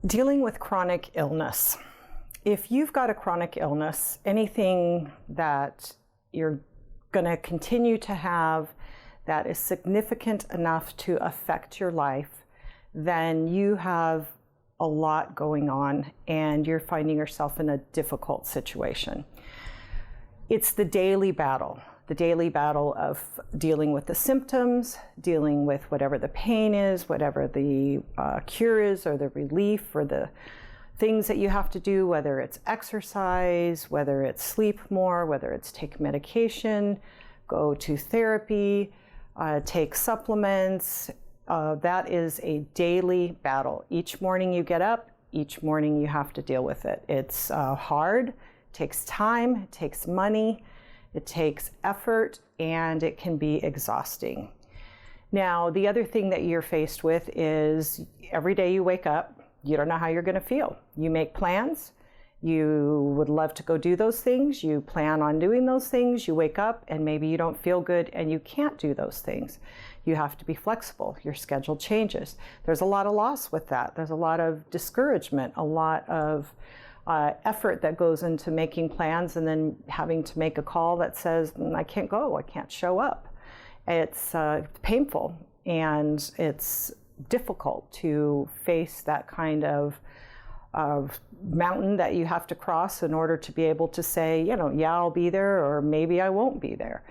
Dealing with chronic illness. If you've got a chronic illness, anything that you're going to continue to have that is significant enough to affect your life, then you have a lot going on and you're finding yourself in a difficult situation. It's the daily battle of dealing with the symptoms, dealing with whatever the pain is, whatever the cure is, or the relief, or the things that you have to do, whether it's exercise, whether it's sleep more, whether it's take medication, go to therapy, take supplements. That is a daily battle. Each morning you get up, each morning you have to deal with it. It's hard, it takes time, it takes money, it takes effort, and it can be exhausting. Now, the other thing that you're faced with is every day you wake up, you don't know how you're going to feel. You make plans. You would love to go do those things. You plan on doing those things. You wake up and maybe you don't feel good and you can't do those things. You have to be flexible. Your schedule changes. There's a lot of loss with that. There's a lot of discouragement, a lot of effort that goes into making plans and then having to make a call that says, I can't go, I can't show up. It's painful and it's difficult to face that kind of mountain that you have to cross in order to be able to say, yeah, I'll be there, or maybe I won't be there.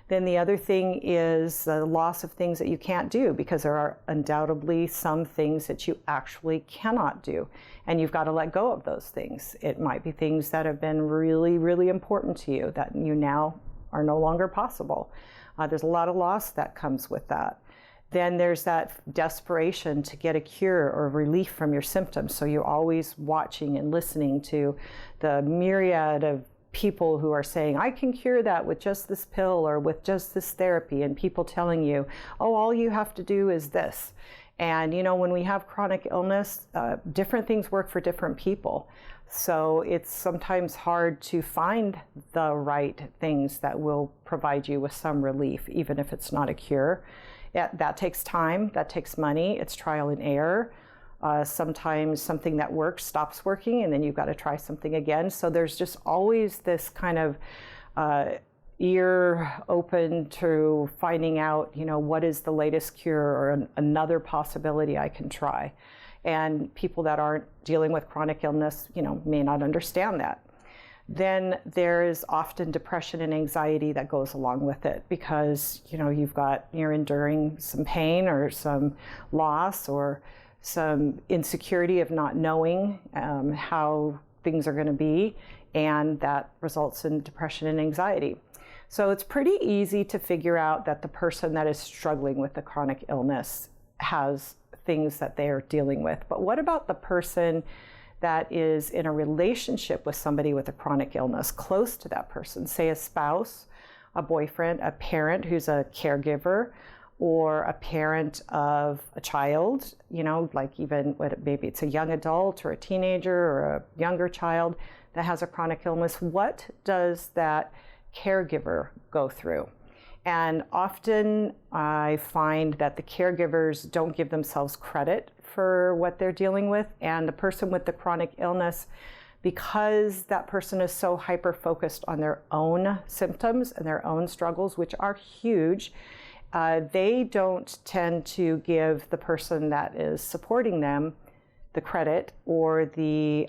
Then the other thing is the loss of things that you can't do, because there are undoubtedly some things that you actually cannot do, and you've got to let go of those things. It might be things that have been really, really important to you that you now are no longer possible. There's a lot of loss that comes with that. Then there's that desperation to get a cure or relief from your symptoms. So you're always watching and listening to the myriad of people who are saying, I can cure that with just this pill or with just this therapy, and people telling you, oh, all you have to do is this. And when we have chronic illness, different things work for different people. So it's sometimes hard to find the right things that will provide you with some relief, even if it's not a cure. That takes time, that takes money, it's trial and error. Sometimes something that works stops working and then you've got to try something again. So there's just always this kind of ear open to finding out, what is the latest cure or another possibility I can try. And people that aren't dealing with chronic illness, may not understand that. Then there is often depression and anxiety that goes along with it, because you're enduring some pain or some loss or some insecurity of not knowing how things are going to be, and that results in depression and anxiety. So it's pretty easy to figure out that the person that is struggling with the chronic illness has things that they are dealing with. But what about the person that is in a relationship with somebody with a chronic illness, close to that person, say a spouse, a boyfriend, a parent who's a caregiver, or a parent of a child, like even maybe it's a young adult or a teenager or a younger child that has a chronic illness. What does that caregiver go through? And often I find that the caregivers don't give themselves credit for what they're dealing with. And the person with the chronic illness, because that person is so hyper-focused on their own symptoms and their own struggles, which are huge, they don't tend to give the person that is supporting them the credit or the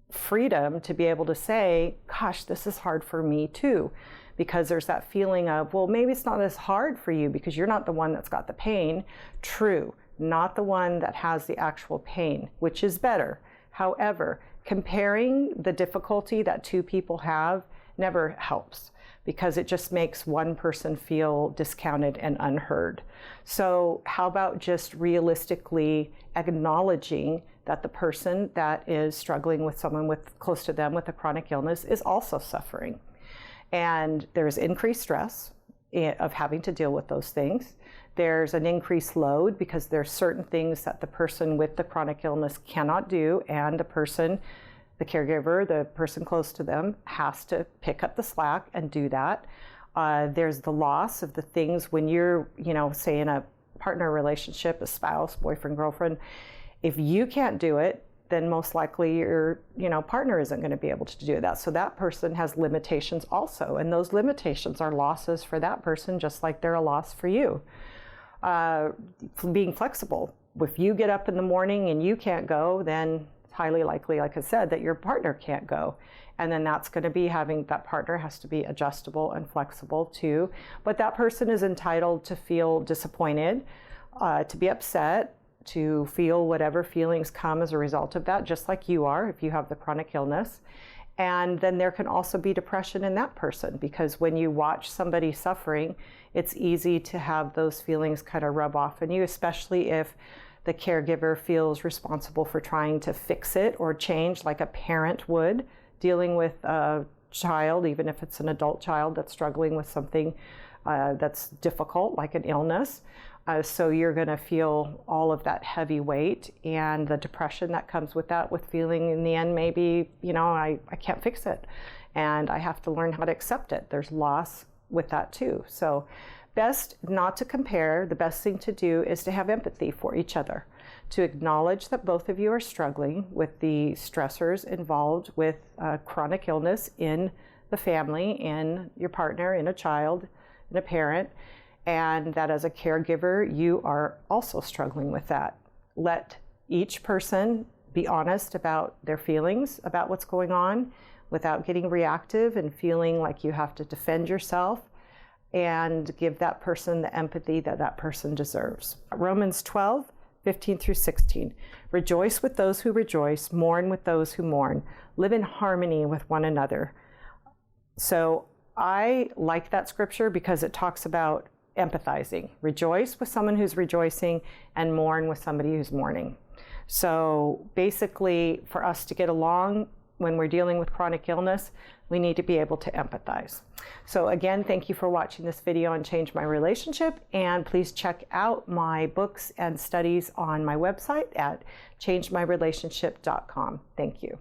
freedom to be able to say, gosh, this is hard for me too. Because there's that feeling of, well, maybe it's not as hard for you because you're not the one that's got the pain. True, not the one that has the actual pain, which is better. However, comparing the difficulty that two people have never helps, because it just makes one person feel discounted and unheard. So how about just realistically acknowledging that the person that is struggling with someone with close to them with a chronic illness is also suffering. And there's increased stress of having to deal with those things. There's an increased load because there's certain things that the person with the chronic illness cannot do, and the caregiver, the person close to them, has to pick up the slack and do that. There's the loss of the things when you're, say in a partner relationship, a spouse, boyfriend, girlfriend, if you can't do it, then most likely your partner isn't going to be able to do that. So that person has limitations also, and those limitations are losses for that person, just like they're a loss for you. Being flexible. If you get up in the morning and you can't go, then it's highly likely, like I said, that your partner can't go. And then that's going to be that partner has to be adjustable and flexible too. But that person is entitled to feel disappointed, to be upset, to feel whatever feelings come as a result of that, just like you are if you have the chronic illness. And then there can also be depression in that person, because when you watch somebody suffering, it's easy to have those feelings kind of rub off on you, especially if the caregiver feels responsible for trying to fix it or change, like a parent would, dealing with a child, even if it's an adult child that's struggling with something that's difficult, like an illness. So you're going to feel all of that heavy weight and the depression that comes with that, with feeling in the end, maybe, I can't fix it and I have to learn how to accept it. There's loss with that too. So best not to compare. The best thing to do is to have empathy for each other, to acknowledge that both of you are struggling with the stressors involved with chronic illness in the family, in your partner, in a child, in a parent, and that as a caregiver, you are also struggling with that. Let each person be honest about their feelings, about what's going on, without getting reactive and feeling like you have to defend yourself, and give that person the empathy that that person deserves. Romans 12:15-16. Rejoice with those who rejoice, mourn with those who mourn, live in harmony with one another. So I like that scripture because it talks about empathizing. Rejoice with someone who's rejoicing and mourn with somebody who's mourning. So basically, for us to get along when we're dealing with chronic illness, we need to be able to empathize. So again, thank you for watching this video on Change My Relationship, and please check out my books and studies on my website at changemyrelationship.com. Thank you.